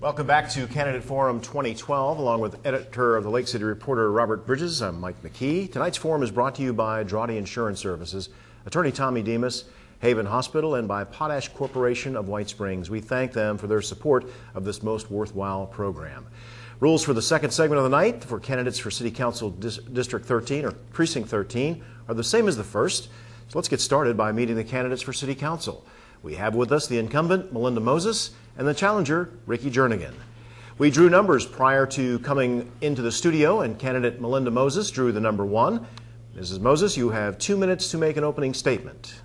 Welcome back to Candidate Forum 2012, along with editor of the Lake City Reporter, Robert Bridges. I'm Mike McKee. Tonight's forum is brought to you by Drawdy Insurance Services, Attorney Tommy Demas, Haven Hospital, and by Potash Corporation of White Springs. We thank them for their support of this most worthwhile program. Rules for the second segment of the night for candidates for City Council District 13 or Precinct 13 are the same as the first. So let's get started by meeting the candidates for City Council. We have with us the incumbent, Melinda Moses, and the challenger, Ricky Jernigan. We drew numbers prior to coming into the studio, and candidate Melinda Moses drew the number 1. Mrs. Moses, you have 2 minutes to make an opening statement.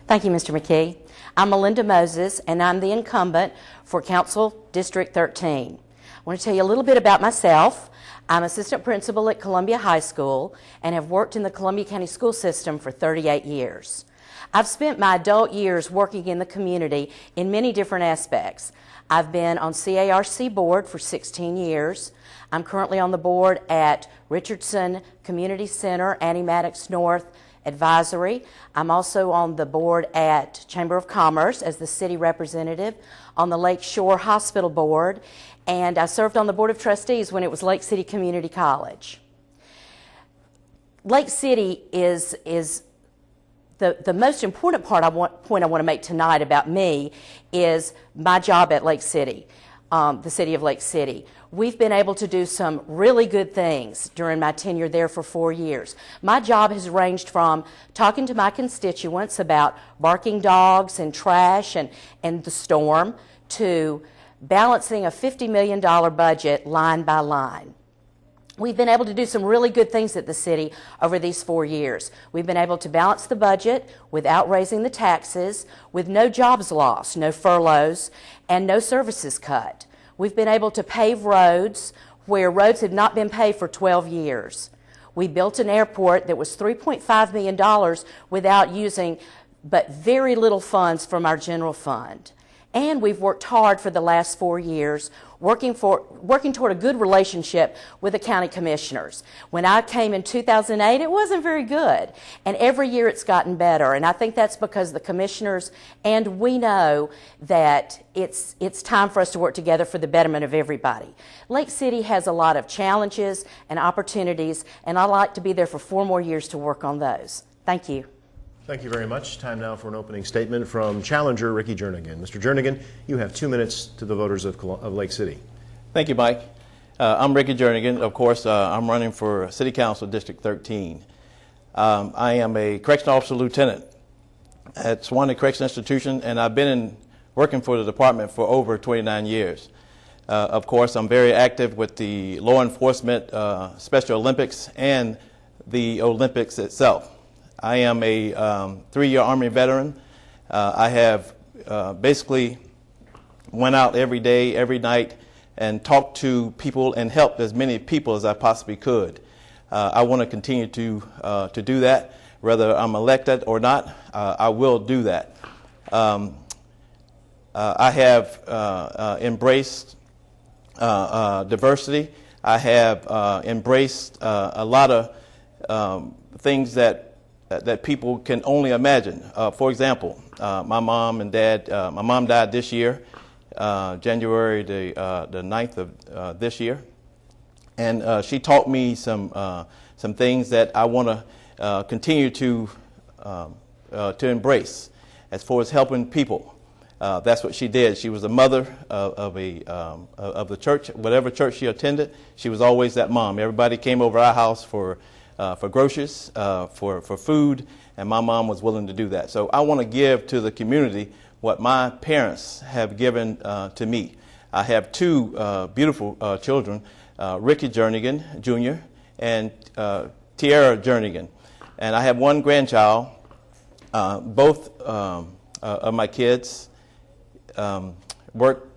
Thank you, Mr. McKee. I'm Melinda Moses, and I'm the incumbent for Council District 13. I want to tell you a little bit about myself. I'm assistant principal at Columbia High School and have worked in the Columbia County school system for 38 years. I've spent my adult years working in the community in many different aspects. I've been on CARC board for 16 years. I'm currently on the board at Richardson Community Center, Annie Maddox North Advisory. I'm also on the board at Chamber of Commerce as the city representative, on the Lake Shore Hospital Board, and I served on the Board of Trustees when it was Lake City Community College. Lake City is the most important point I want to make tonight about me is my job at Lake City, the city of Lake City. We've been able to do some really good things during my tenure there for 4 years. My job has ranged from talking to my constituents about barking dogs and trash and the storm to balancing a $50 million budget line by line. We've been able to do some really good things at the city over these 4 years. We've been able to balance the budget without raising the taxes, with no jobs lost, no furloughs, and no services cut. We've been able to pave roads where roads have not been paved for 12 years. We built an airport that was $3.5 million without using but very little funds from our general fund. And we've worked hard for the last 4 years, working toward a good relationship with the county commissioners. When I came in 2008, it wasn't very good. And every year it's gotten better. And I think that's because the commissioners and we know that it's time for us to work together for the betterment of everybody. Lake City has a lot of challenges and opportunities, and I'd like to be there for 4 more years to work on those. Thank you. Thank you very much. Time now for an opening statement from challenger Ricky Jernigan. Mr. Jernigan, you have 2 minutes to the voters of Lake City. Thank you, Mike. I'm Ricky Jernigan. Of course, I'm running for City Council District 13. I am a correctional officer lieutenant at Swanee Correctional Institution, and I've been working for the department for over 29 years. Of course, I'm very active with the law enforcement, Special Olympics, and the Olympics itself. I am a 3-year Army veteran. I have basically went out every day, every night, and talked to people and helped as many people as I possibly could. I want to continue to do that. Whether I'm elected or not, I will do that. I have embraced diversity. I have embraced a lot of things that people can only imagine. For example, my mom and dad, my mom died this year, January the 9th of this year. And she taught me some things that I want to continue to embrace as far as helping people. That's what she did. She was a mother of the church, whatever church she attended. She was always that mom. Everybody came over our house for groceries, for food, and my mom was willing to do that. So I want to give to the community what my parents have given to me. I have 2 beautiful children, Ricky Jernigan, Jr., and Tiara Jernigan. And I have 1 grandchild. Both of my kids work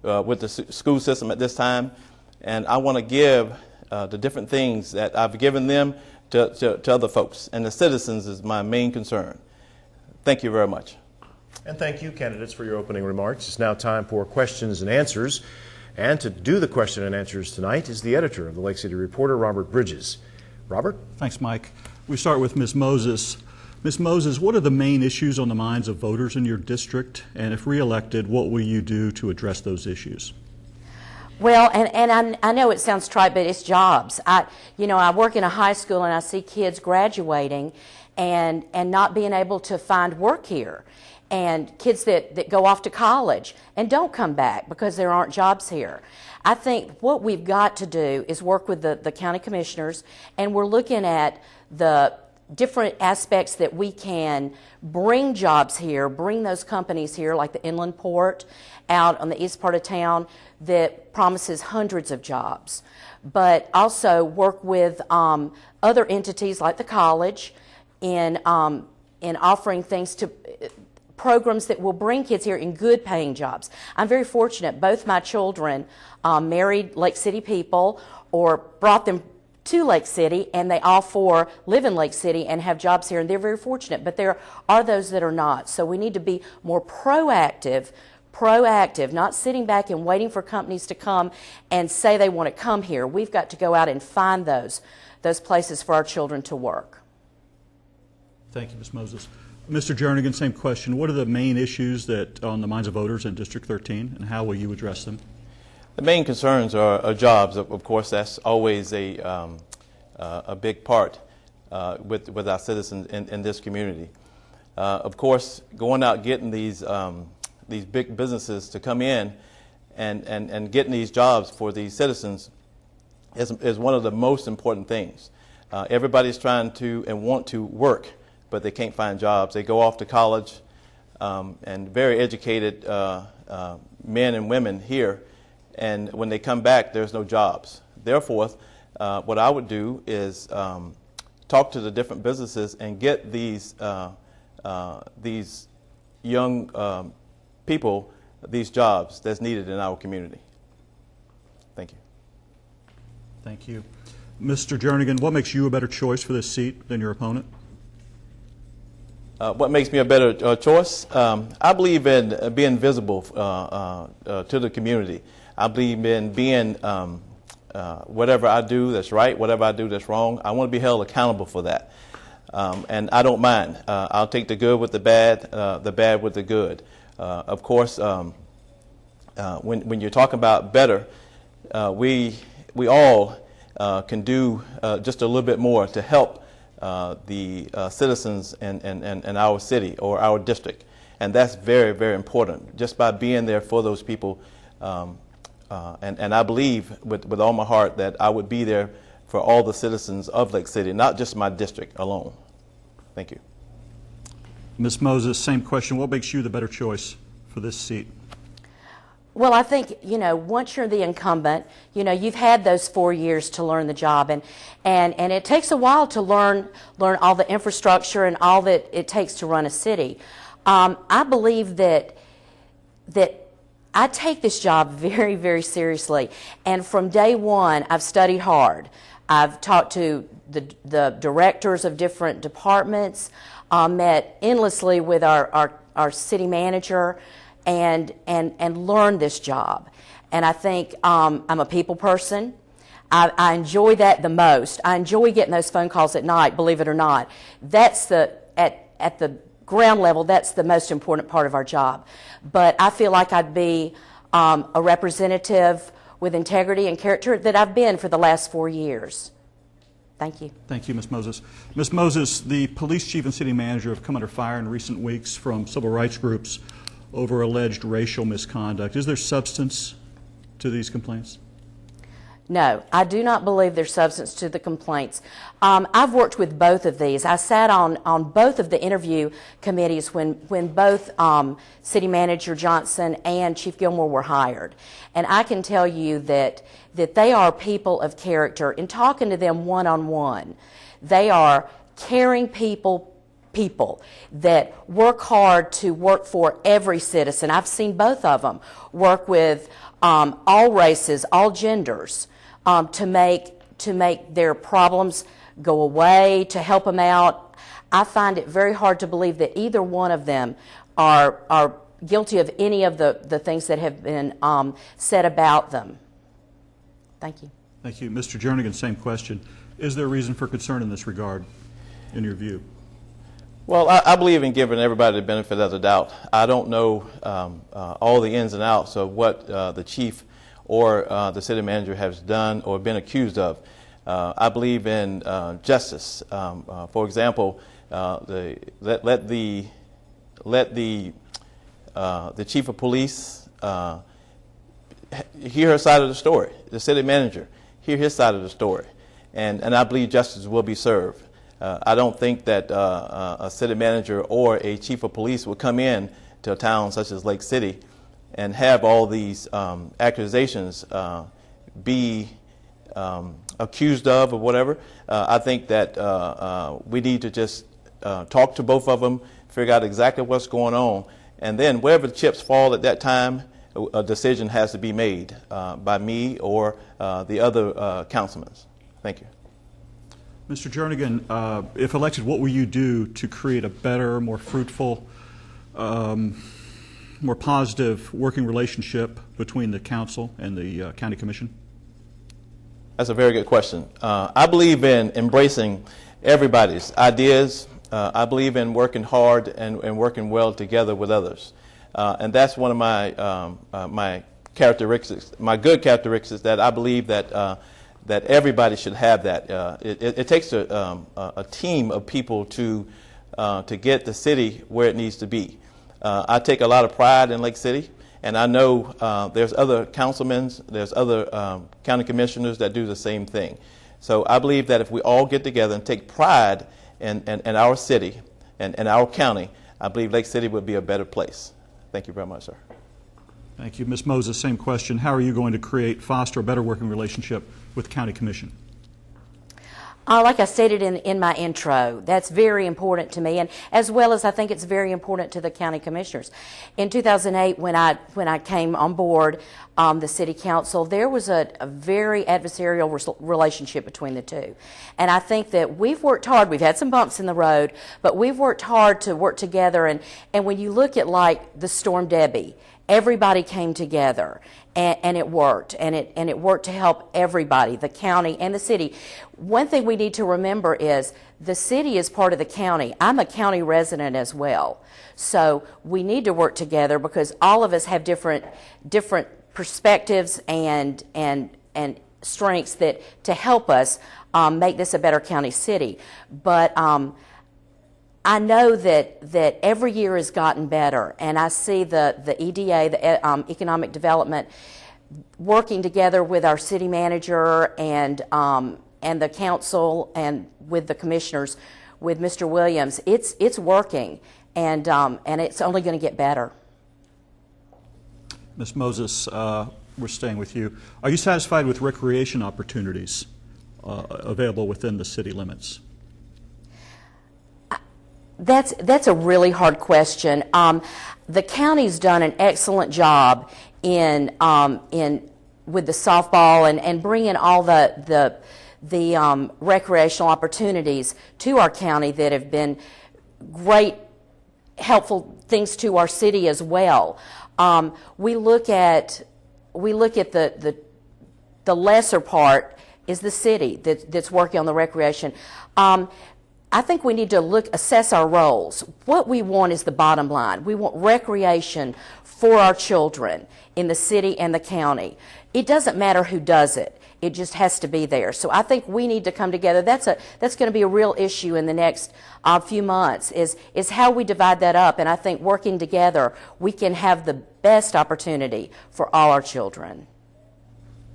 with the school system at this time, and I want to give the different things that I've given them to other folks. And the citizens is my main concern. Thank you very much. And thank you, candidates, for your opening remarks. It's now time for questions and answers. And to do the question and answers tonight is the editor of the Lake City Reporter, Robert Bridges. Robert? Thanks, Mike. We start with Ms. Moses. Ms. Moses, what are the main issues on the minds of voters in your district? And if reelected, what will you do to address those issues? Well, and I know it sounds trite, but it's jobs. I work in a high school and I see kids graduating and not being able to find work here. And kids that go off to college and don't come back because there aren't jobs here. I think what we've got to do is work with the county commissioners, and we're looking at the different aspects that we can bring jobs here, bring those companies here, like the inland port out on the east part of town that promises hundreds of jobs. But also work with other entities like the college in offering things to programs that will bring kids here in good paying jobs. I'm very fortunate. Both my children married Lake City people or brought them to Lake City, and they all four live in Lake City and have jobs here, and they're very fortunate. But there are those that are not. So we need to be more proactive, not sitting back and waiting for companies to come and say they want to come here. We've got to go out and find those places for our children to work. Thank you, Ms. Moses. Mr. Jernigan, same question. What are the main issues that on the minds of voters in District 13, and how will you address them? The main concerns are jobs. Of course, that's always a big part with our citizens in this community. Of course, going out getting these big businesses to come in and getting these jobs for these citizens is one of the most important things. Everybody's trying to and want to work, but they can't find jobs. They go off to college, and very educated men and women here, and when they come back, there's no jobs. Therefore, what I would do is talk to the different businesses and get these young people these jobs that's needed in our community. Thank you. Thank you. Mr. Jernigan, what makes you a better choice for this seat than your opponent? What makes me a better choice? I believe in being visible to the community. I believe in being whatever I do that's right, whatever I do that's wrong. I want to be held accountable for that. And I don't mind. I'll take the good with the bad with the good. Of course, when you're talking about better, we all can do just a little bit more to help the citizens in our city or our district. And that's very, very important, just by being there for those people. And I believe with all my heart that I would be there for all the citizens of Lake City, not just my district alone. Thank you. Ms. Moses, same question. What makes you the better choice for this seat? Well, I think, once you're the incumbent, you've had those 4 years to learn the job, and it takes a while to learn all the infrastructure and all that it takes to run a city. I believe that I take this job very, very seriously, and from day one, I've studied hard. I've talked to the directors of different departments, met endlessly with our city manager, and learned this job. And I think I'm a people person. I enjoy that the most. I enjoy getting those phone calls at night, believe it or not. That's at the ground level, that's the most important part of our job. But I feel like I'd be a representative with integrity and character that I've been for the last 4 years. Thank you. Thank you, Ms. Moses. Ms. Moses, the police chief and city manager have come under fire in recent weeks from civil rights groups over alleged racial misconduct. Is there substance to these complaints? No, I do not believe there's substance to the complaints. I've worked with both of these. I sat on both of the interview committees when both City Manager Johnson and Chief Gilmore were hired. And I can tell you that they are people of character. In talking to them one-on-one, they are caring people that work hard to work for every citizen. I've seen both of them work with all races, all genders, to make their problems go away, to help them out. I find it very hard to believe that either one of them are guilty of any of the things that have been said about them. Thank you. Thank you. Mr. Jernigan, same question. Is there reason for concern in this regard, in your view? Well, I believe in giving everybody the benefit of the doubt. I don't know all the ins and outs of what the chief or the city manager has done or been accused of. I believe in justice. For example, let the chief of police hear her side of the story. The city manager hear his side of the story, and I believe justice will be served. I don't think that a city manager or a chief of police would come in to a town such as Lake City and have all these accusations be accused of or whatever. I think that we need to just talk to both of them, figure out exactly what's going on, and then wherever the chips fall at that time, a decision has to be made by me or the other councilmen. Thank you. Mr. Jernigan, if elected, what will you do to create a better, more fruitful, more positive working relationship between the council and the county commission? That's a very good question. I believe in embracing everybody's ideas. I believe in working hard and working well together with others. And that's one of my characteristics, my good characteristics, that I believe that that everybody should have that. It takes a team of people to get the city where it needs to be. I take a lot of pride in Lake City, and I know there's other councilmen, there's other county commissioners that do the same thing. So I believe that if we all get together and take pride in our city and our county, I believe Lake City would be a better place. Thank you very much, sir. Thank you. Ms. Moses, same question. How are you going to foster a better working relationship with County Commission? Like I stated in my intro, that's very important to me, and as well as I think it's very important to the county commissioners. In 2008, when I came on board the city council, there was a very adversarial relationship between the two, and I think that we've worked hard. We've had some bumps in the road, but we've worked hard to work together. And when you look at like the Storm Debbie, everybody came together, and it worked, and it worked to help everybody, the county and the city. One thing we need to remember is the city is part of the county. I'm a county resident as well, so we need to work together because all of us have different perspectives and strengths that to help us make this a better county city. But I know that every year has gotten better, and I see the EDA, the Economic Development, working together with our city manager and the council and with the commissioners, with Mr. Williams. It's working, and it's only going to get better. Ms. Moses, we're staying with you. Are you satisfied with recreation opportunities available within the city limits? That's a really hard question. The county's done an excellent job in with the softball and bringing all the recreational opportunities to our county that have been great, helpful things to our city as well. We look at the lesser part is the city that's working on the recreation. I think we need to assess our roles. What we want is the bottom line. We want recreation for our children in the city and the county. It doesn't matter who does it. It just has to be there. So I think we need to come together. That's going to be a real issue in the next few months is how we divide that up. And I think working together, we can have the best opportunity for all our children.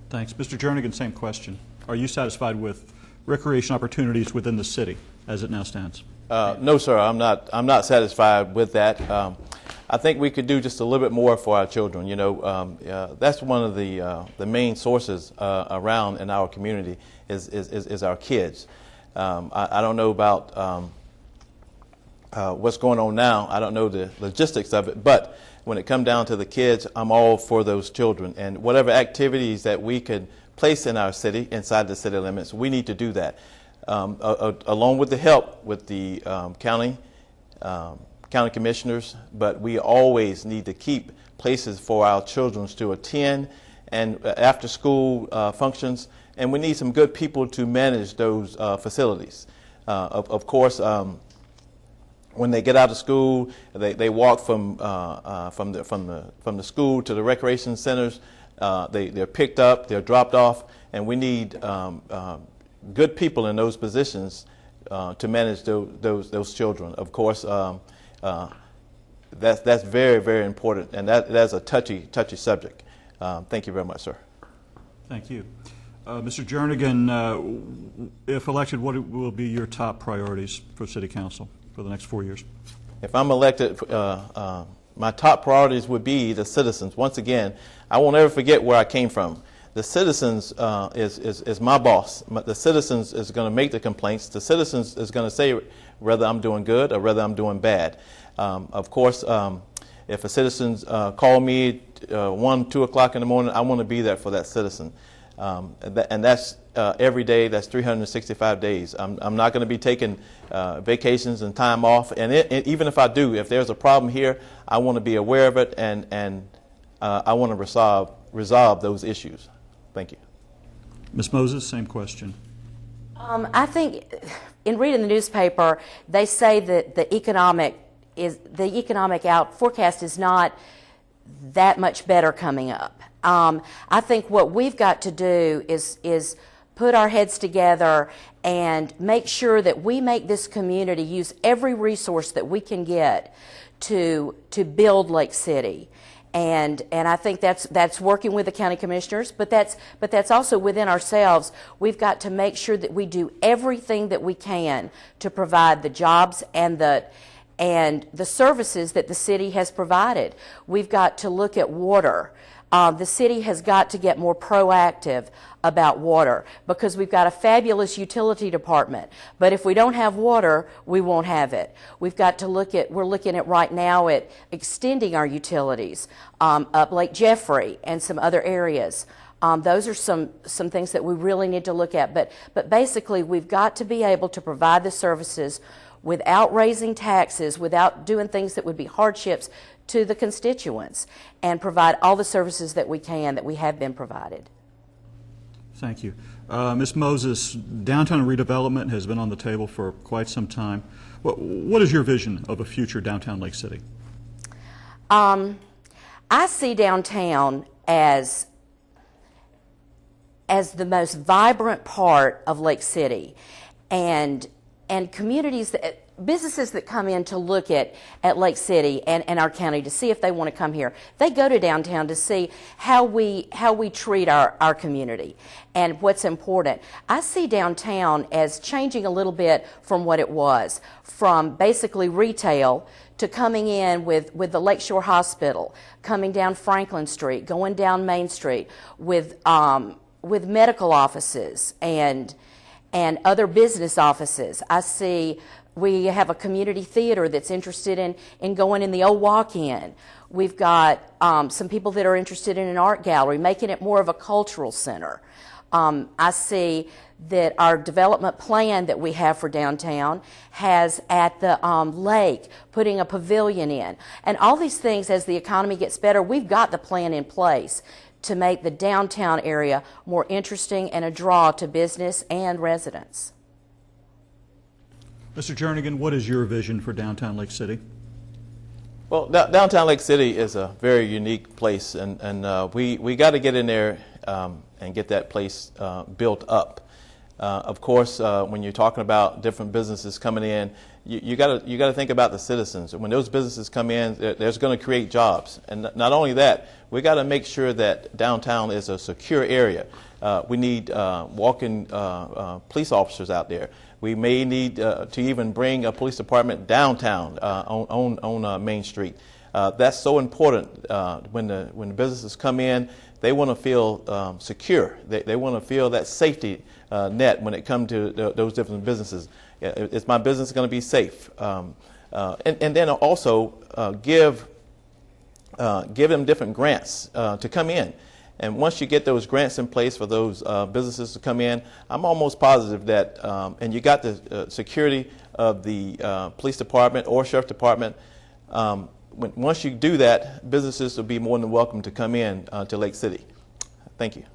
Thanks. Mr. Jernigan, same question. Are you satisfied with recreation opportunities within the city as it now stands? No, sir. I'm not satisfied with that. I think we could do just a little bit more for our children. You know, that's one of the main sources around in our community is our kids. I don't know about what's going on now. I don't know the logistics of it, but when it comes down to the kids, I'm all for those children. And whatever activities that we could place in our city, inside the city limits, we need to do that. Along with the help with the county commissioners, but we always need to keep places for our children to attend and after school functions, and we need some good people to manage those facilities. Of course, when they get out of school, they walk from the school to the recreation centers. They're picked up, they're dropped off, and we need good people in those positions to manage those children. Of course, that's very, very important, and that's a touchy subject. Thank you very much, sir. Thank you. Mr. Jernigan, if elected, what will be your top priorities for City Council for the next 4 years? If I'm elected, my top priorities would be the citizens. Once again, I won't ever forget where I came from. The citizens is my boss. The citizens is going to make the complaints. The citizens is going to say whether I'm doing good or whether I'm doing bad. Of course, if a citizen call me 1, 2 o'clock in the morning, I want to be there for that citizen. And that's every day. That's 365 days. I'm not going to be taking vacations and time off. And even if I do, if there's a problem here, I want to be aware of it, and I want to resolve those issues. Thank you. Ms. Moses, same question. I think in reading the newspaper, they say that the economic forecast is not that much better coming up. I think what we've got to do is put our heads together and make sure that we make this community use every resource that we can get to build Lake City. And I think that's working with the county commissioners, but that's also within ourselves. We've got to make sure that we do everything that we can to provide the jobs and the services that the city has provided. We've got to look at water. The city has got to get more proactive about water because we've got a fabulous utility department. But if we don't have water, we won't have it. We've got to we're looking at right now at extending our utilities up Lake Jeffrey and some other areas. Those are some things that we really need to look at. But basically, we've got to be able to provide the services without raising taxes, without doing things that would be hardships to the constituents, and provide all the services that we can, that we have been provided. Thank you. Ms. Moses, downtown redevelopment has been on the table for quite some time. What is your vision of a future downtown Lake City? I see downtown as the most vibrant part of Lake City, and communities, businesses that come in to look at Lake City and our county to see if they want to come here, they go to downtown to see how we treat our community and what's important. I see downtown as changing a little bit from what it was, from basically retail to coming in with the Lakeshore Hospital, coming down Franklin Street, going down Main Street with medical offices and other business offices. I see we have a community theater that's interested in going in the old walk-in. We've got some people that are interested in an art gallery, making it more of a cultural center. I see that our development plan that we have for downtown has at the lake, putting a pavilion in. And all these things, as the economy gets better, we've got the plan in place to make the downtown area more interesting and a draw to business and residents. Mr. Jernigan, what is your vision for downtown Lake City? Well, downtown Lake City is a very unique place, and we got to get in there and get that place built up. Of course, when you're talking about different businesses coming in, you got to think about the citizens. When those businesses come in, there's going to create jobs, and not only that, we got to make sure that downtown is a secure area. We need walking police officers out there. We may need to even bring a police department downtown on Main Street. That's so important. When the businesses come in, they want to feel secure. They want to feel that safety net when it comes to those different businesses. Is my business going to be safe? And then also give them different grants to come in. And once you get those grants in place for those businesses to come in, I'm almost positive that, and you got the security of the police department or sheriff department, once you do that, businesses will be more than welcome to come in to Lake City. Thank you.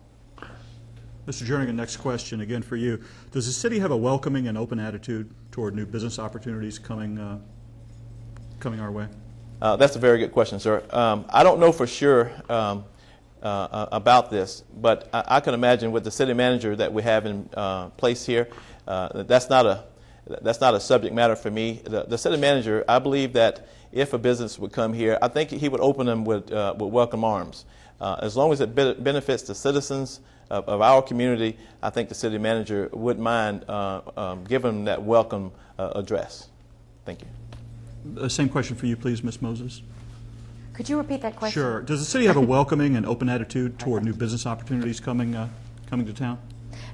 Mr. Jernigan, next question again for you. Does the city have a welcoming and open attitude toward new business opportunities coming coming our way? That's a very good question, sir. I don't know for sure about this, but I can imagine with the city manager that we have in place here, that's not a subject matter for me. The city manager, I believe that if a business would come here, I think he would open them with welcome arms. As long as it benefits the citizens of our community, I think the city manager wouldn't mind giving them that welcome address. Thank you. Same question for you, please, Ms. Moses. Could you repeat that question? Sure. Does the city have a welcoming and open attitude toward new business opportunities coming to town?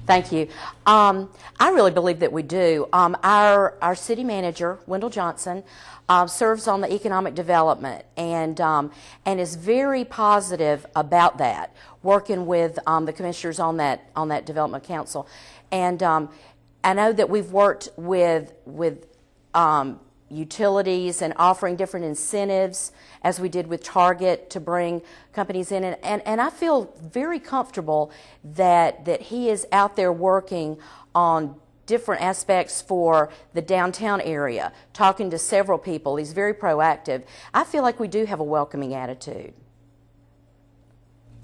Thank you. I really believe that we do. Our city manager, Wendell Johnson, serves on the economic development and is very positive about that, working with the commissioners on that development council. And I know that we've worked with utilities and offering different incentives, as we did with Target, to bring companies in. And I feel very comfortable that he is out there working on different aspects for the downtown area, talking to several people. He's very proactive. I feel like we do have a welcoming attitude.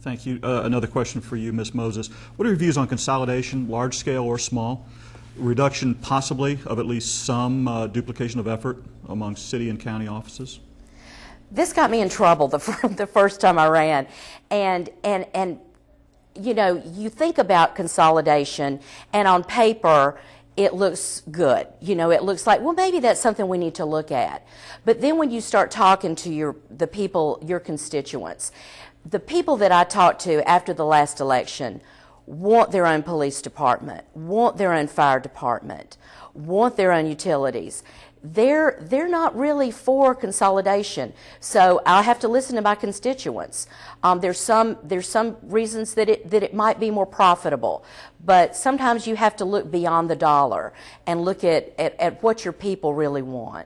Thank you. Another question for you, Ms. Moses. What are your views on consolidation, large scale or small? Reduction possibly of at least some duplication of effort among city and county offices? This got me in trouble the first time I ran. And you know, you think about consolidation, and on paper, it looks good. You know, it looks like, well, maybe that's something we need to look at. But then when you start talking to the people, your constituents, the people that I talked to after the last election want their own police department, want their own fire department, want their own utilities. They're not really for consolidation. So I have to listen to my constituents. There's some reasons that it might be more profitable, but sometimes you have to look beyond the dollar and look at what your people really want.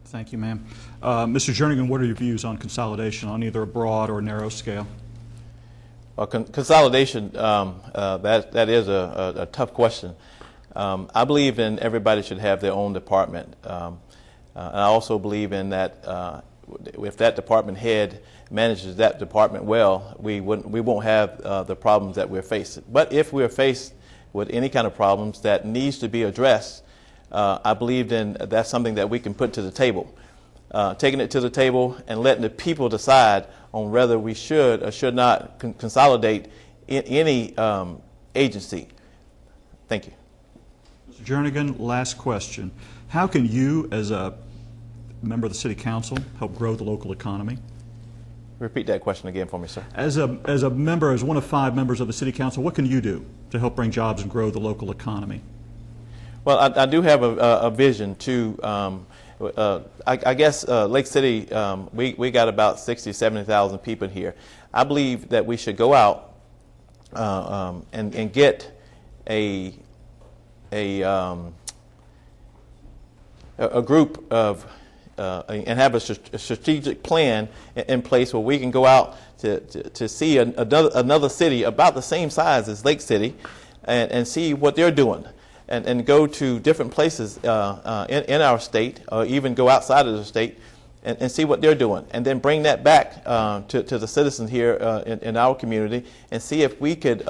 Thank you, ma'am. Mr. Jernigan, what are your views on consolidation on either a broad or narrow scale? Well, consolidation, that is a tough question. I believe in everybody should have their own department. And I also believe in that if that department head manages that department well, we won't have the problems that we're facing. But if we're faced with any kind of problems that needs to be addressed, I believe then that's something that we can put to the table. Taking it to the table and letting the people decide on whether we should or should not consolidate in any agency. Thank you. Mr. Jernigan, last question. How can you, as a member of the City Council, help grow the local economy? Repeat that question again for me, sir. As one of 5 members of the City Council, what can you do to help bring jobs and grow the local economy? Well, I do have a vision to, I guess Lake City, we got about 60,000, 70,000 people here. I believe that we should go out and get a group of and have a strategic plan in place where we can go out to see another city about the same size as Lake City and see what they're doing. And go to different places in our state, or even go outside of the state and see what they're doing. And then bring that back to the citizens here in our community and see if we could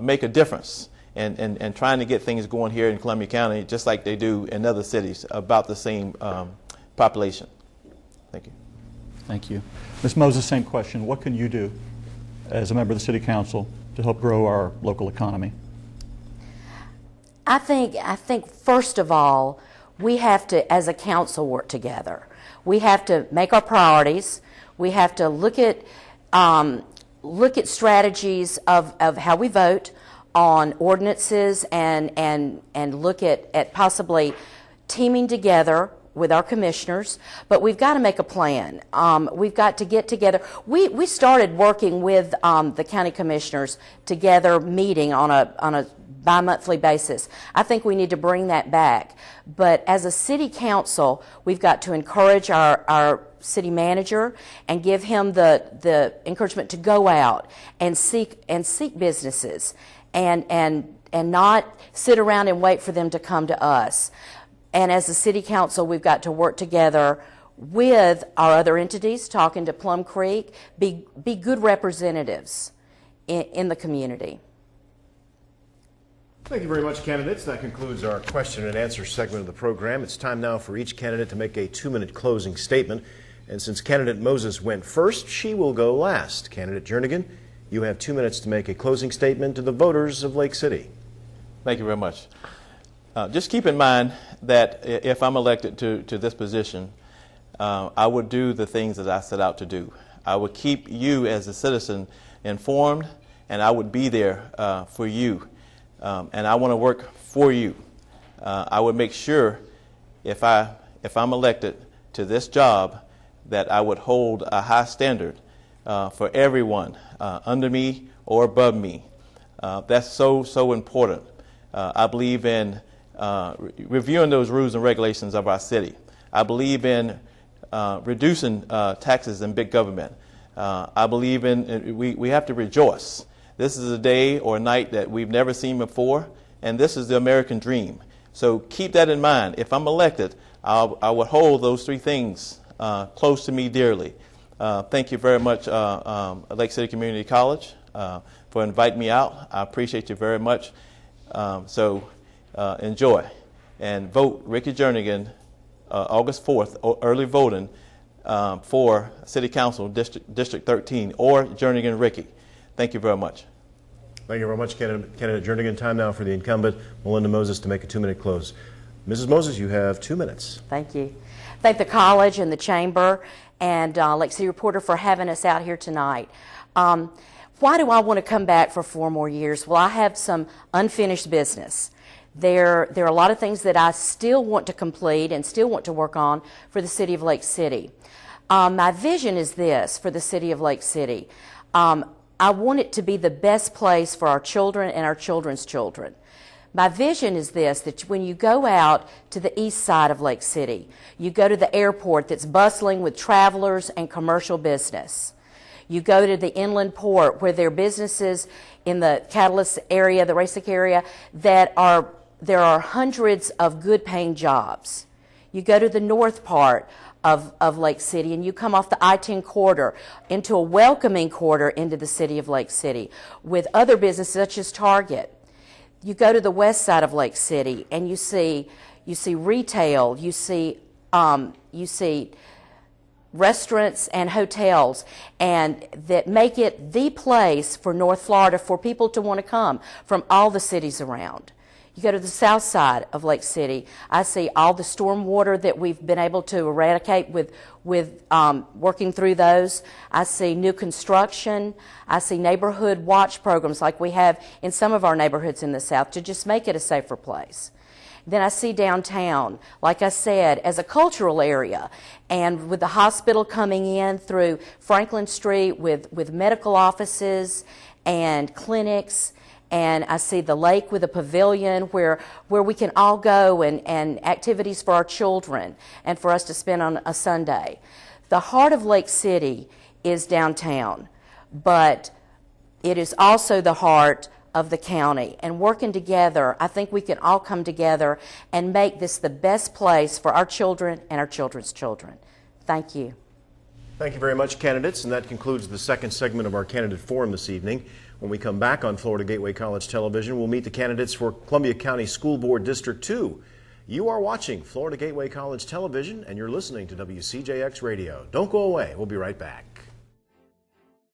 make a difference and trying to get things going here in Columbia County just like they do in other cities about the same population. Thank you. Thank you. Ms. Moses, same question. What can you do as a member of the City Council to help grow our local economy? I think first of all, we have to, as a council, work together. We have to make our priorities. We have to look at strategies of how we vote on ordinances and look at possibly teaming together with our commissioners, but we've got to make a plan. We've got to get together. We started working with the county commissioners together, meeting on a bi-monthly basis. I think we need to bring that back. But as a city council, we've got to encourage our city manager and give him the encouragement to go out and seek businesses and not sit around and wait for them to come to us. And as a city council, we've got to work together with our other entities, talking to Plum Creek, be good representatives in the community. Thank you very much, candidates. That concludes our question and answer segment of the program. It's time now for each candidate to make a 2-minute closing statement. And since candidate Moses went first, she will go last. Candidate Jernigan, you have 2 minutes to make a closing statement to the voters of Lake City. Thank you very much. Just keep in mind that if I'm elected to this position, I would do the things that I set out to do. I would keep you as a citizen informed, and I would be there for you. And I want to work for you. I would make sure if I'm elected to this job that I would hold a high standard for everyone under me or above me. That's so important. I believe in reviewing those rules and regulations of our city. I believe in reducing taxes and big government. I believe in we have to rejoice. This is a day or a night that we've never seen before, and this is the American dream. So keep that in mind. If I'm elected, I would hold those 3 things close to me dearly. Thank you very much, Lake City Community College, for inviting me out. I appreciate you very much. So enjoy and vote Ricky Jernigan August 4th, early voting for City Council District 13 or Jernigan Ricky. Thank you very much. Thank you very much, Candidate Jernigan. Time now for the incumbent, Melinda Moses, to make a 2-minute close. Mrs. Moses, you have 2 minutes. Thank you. Thank the college and the chamber and Lake City Reporter for having us out here tonight. Why do I want to come back for 4 more years? Well, I have some unfinished business. There are a lot of things that I still want to complete and still want to work on for the city of Lake City. My vision is this for the city of Lake City. I want it to be the best place for our children and our children's children. My vision is this, that when you go out to the east side of Lake City, you go to the airport that's bustling with travelers and commercial business. You go to the inland port where there are businesses in the Catalyst area, the Reelected area, there are hundreds of good paying jobs. You go to the north part of Lake City and you come off the I-10 corridor into a welcoming corridor into the city of Lake City with other businesses such as Target. You go to the west side of Lake City and you see retail, you see restaurants and hotels, and that make it the place for North Florida for people to want to come from all the cities around. You go to the south side of Lake City, I see all the storm water that we've been able to eradicate with working through those. I see new construction. I see neighborhood watch programs like we have in some of our neighborhoods in the south to just make it a safer place. Then I see downtown, like I said, as a cultural area, and with the hospital coming in through Franklin Street with medical offices and clinics. And I see the lake with a pavilion where we can all go and activities for our children and for us to spend on a Sunday. The heart of Lake City is downtown, but it is also the heart of the county. And working together, I think we can all come together and make this the best place for our children and our children's children. Thank you. Thank you very much, candidates. And that concludes the second segment of our candidate forum this evening. When we come back on Florida Gateway College Television, we'll meet the candidates for Columbia County School Board District 2. You are watching Florida Gateway College Television, and you're listening to WCJX Radio. Don't go away. We'll be right back.